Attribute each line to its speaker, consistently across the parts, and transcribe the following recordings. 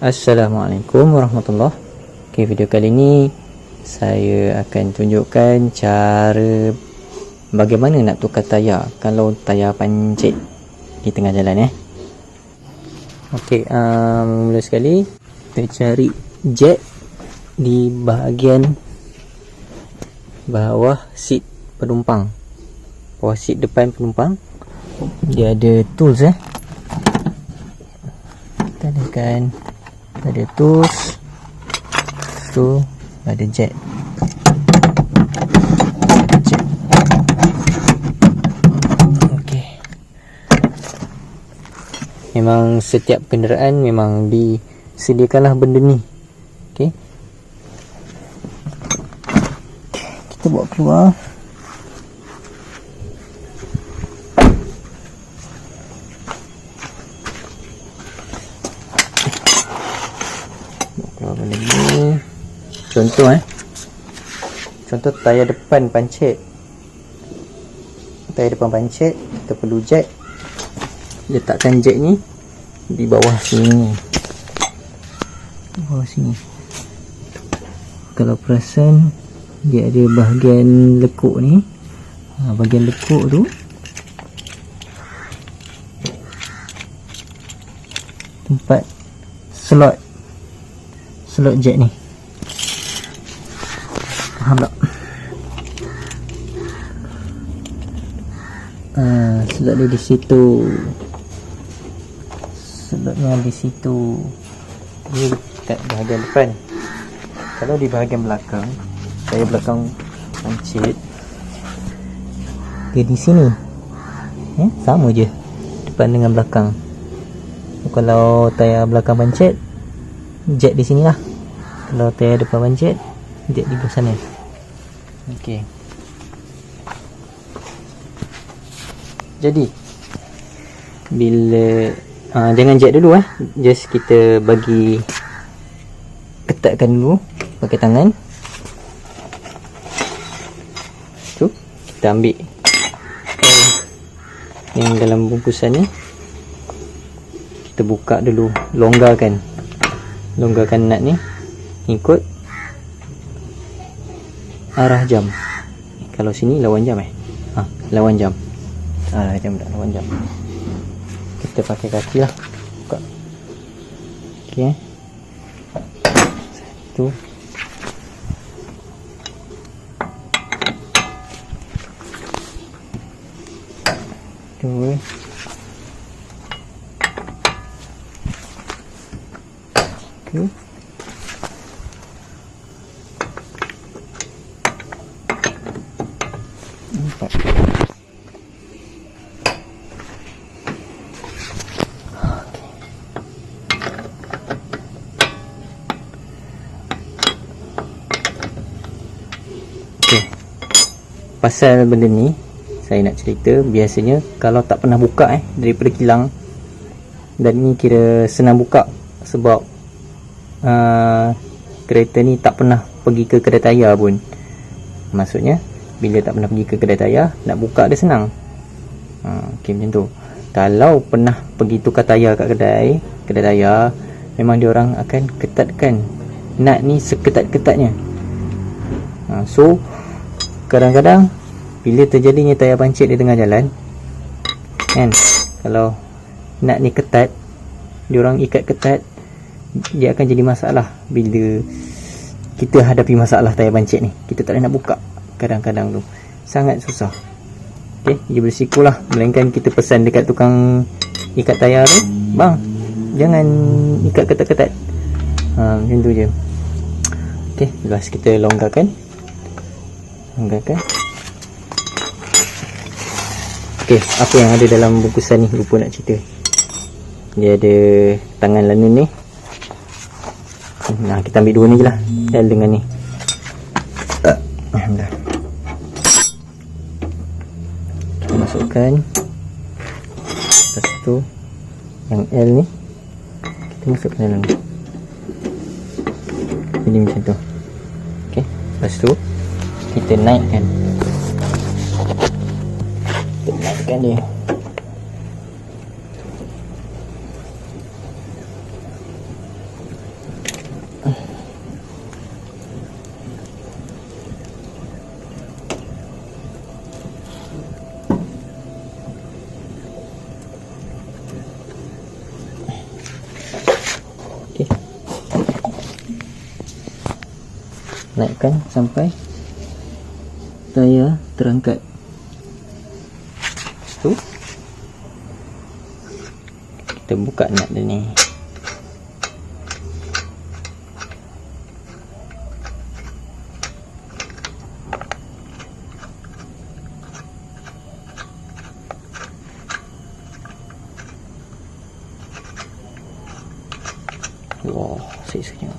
Speaker 1: Assalamualaikum warahmatullahi. Okay, video kali ini saya akan tunjukkan cara bagaimana nak tukar tayar kalau tayar pancit di tengah jalan. Okey, mula sekali kita cari jack di bahagian bawah seat penumpang, bawah seat depan penumpang. Dia ada tools kita tekan, ada tools tu, ada jack. Okey, memang setiap kenderaan memang disediakanlah benda ni. Okey, kita bawa keluar. Benda ni contoh tayar depan pancit. Tayar depan pancit, kita perlu jack. Letakkan jack ni di bawah sini, di bawah sini. Kalau perasan dia ada bahagian lekuk ni, bahagian lekuk tu tempat slot jack ni. Faham tak? Slot dia di situ. Slotnya di situ. Ini dekat bahagian depan. Kalau di bahagian belakang, tayar belakang pancit, dia di sini. Sama je depan dengan belakang. Kalau tayar belakang pancit, jack di sini lah. Kalau tayar depan pancit, jack di belah sana. Okey, jadi bila jangan jack dulu, just kita bagi ketatkan dulu pakai tangan tu. Kita ambil yang dalam bungkusan ni, kita buka dulu, longgarkan nut ni ikut arah jam. Kalau sini lawan jam, lawan jam, arah jam tak lawan jam. Kita pakai kaki lah, buka. Okey, satu, dua, tiga, empat. Okey, pasal benda ni saya nak cerita. Biasanya kalau tak pernah buka daripada kilang, dan ni kira senang buka sebab kereta ni tak pernah pergi ke kedai tayar pun. Maksudnya bila tak pernah pergi ke kedai tayar, nak buka dia senang. Okey, macam tu. Kalau pernah pergi tukar tayar kat kedai tayar, memang dia orang akan ketatkan nut ni seketat-ketatnya. So kadang-kadang bila terjadinya tayar pancit di tengah jalan kan, kalau nut ni ketat, dia orang ikat ketat, dia akan jadi masalah bila kita hadapi masalah tayar pancit ni. Kita tak boleh nak buka, kadang-kadang tu sangat susah. Okey, dia bersikulah, melainkan kita pesan dekat tukang ikat tayar tu, bang, jangan ikat ketat-ketat. Macam tu je. Okey, lepas kita longgarkan. Okey, apa yang ada dalam bungkusan ni, lupa nak cerita. Dia ada tangan lanun ni. Kita ambil dua ni je lah, L dengan ni. Alhamdulillah. Kita masukkan. Lepas tu yang L ni kita masukkan dalam ni. Jadi macam tu. Okey, lepas tu kita naikkan dia. naikkan sampai tayar terangkat. Lepas tu kita buka nut dia ni. Wow, sikit-sikit.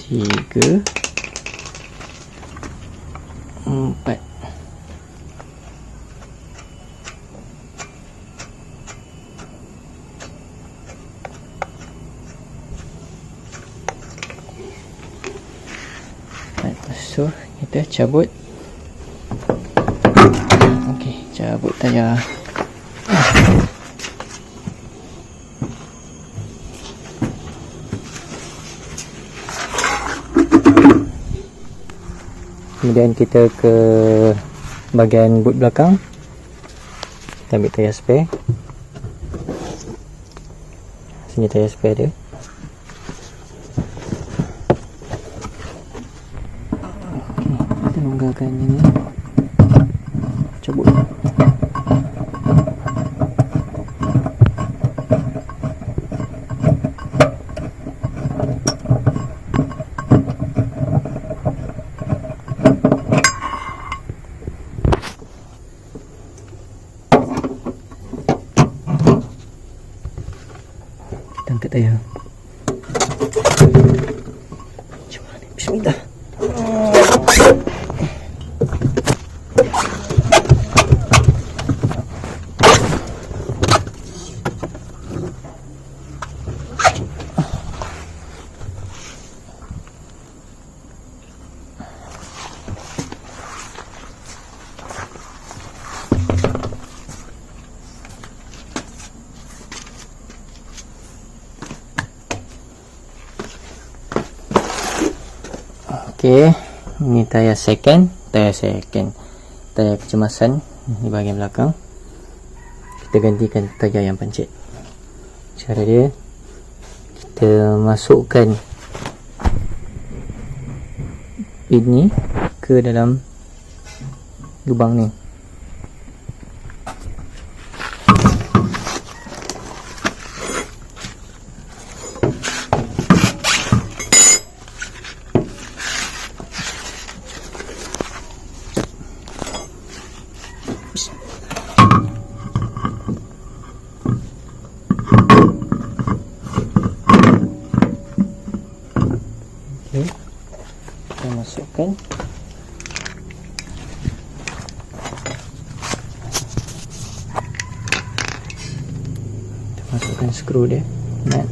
Speaker 1: Tiga, empat. So kita cabut. Okey, cabut tayar. Kemudian kita ke bahagian boot belakang. Kita ambil tayar spare. Sini tayar spare dia. Kita longgarkan ini. Cabut. Kita angkat tayar. Macam mana ni? Bismillah. Okey, ini tayar second, tayar kecemasan di bahagian belakang. Kita gantikan tayar yang pancit. Cara dia, kita masukkan pin ni ke dalam lubang ni. Kita masukkan. Kita masukkan skru dia. Nut.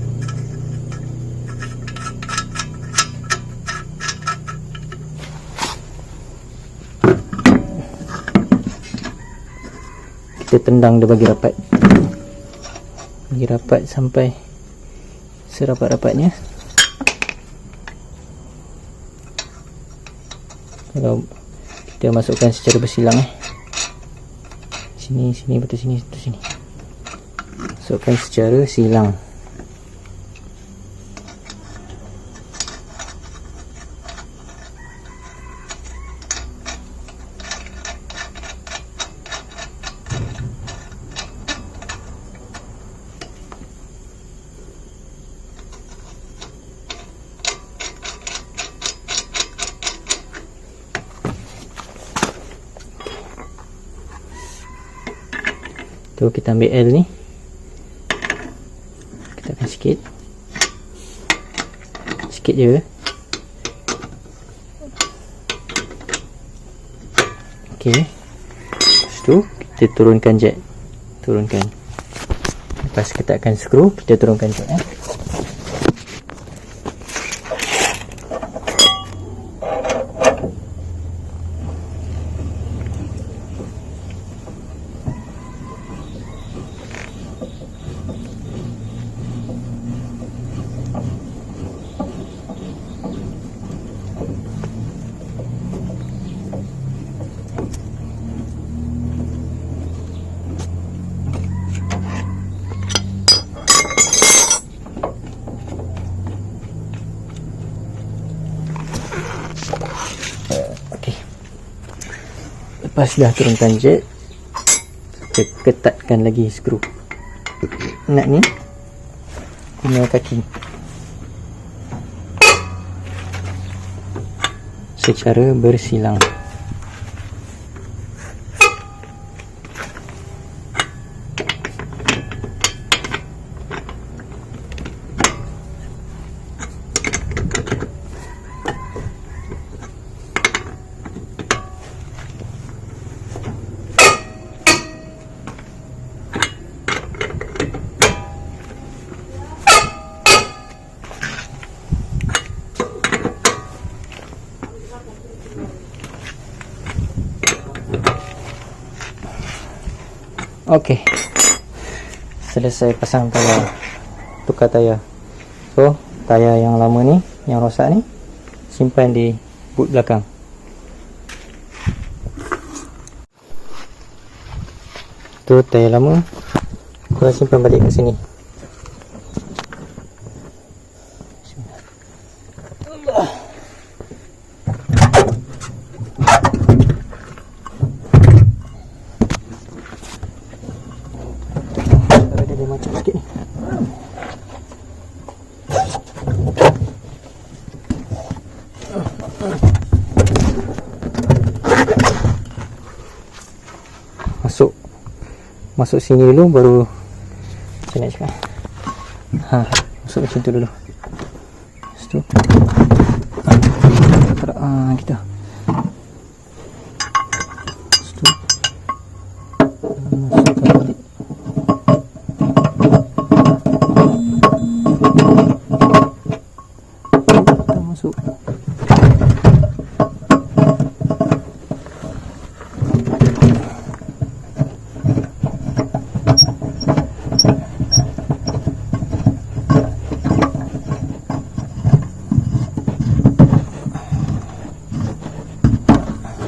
Speaker 1: Kita tendang dia bagi rapat. Bagi rapat sampai serapat-rapatnya. Kalau kita masukkan secara bersilang sini betul sini betul sini, masukkan secara silang. Tu kita ambil L ni, kita tekan sikit je. Okey, lepas tu kita turunkan jet, lepas kita tekan skru, kita turunkan jet. sudah turunkan jet, kita ketatkan lagi skru nak ni punya kaki secara bersilang. Okey, selesai pasang tayar, tukar tayar. So tayar yang lama ni, yang rosak ni, simpan di boot belakang. Tu tayar lama, kita simpan balik kat sini. Dia macam sikit ni. Masuk sini dulu baru saya nak cakap. Masuk macam tu dulu. Lepas tu kita. Lepas tu masukkan balik. Kita masuk.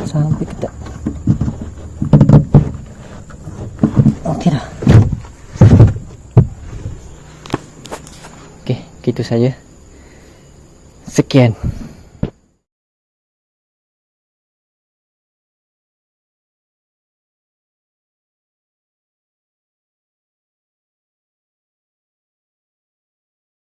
Speaker 1: Sampai ketat. Okey dah. Okey, gitu saja. Sekian.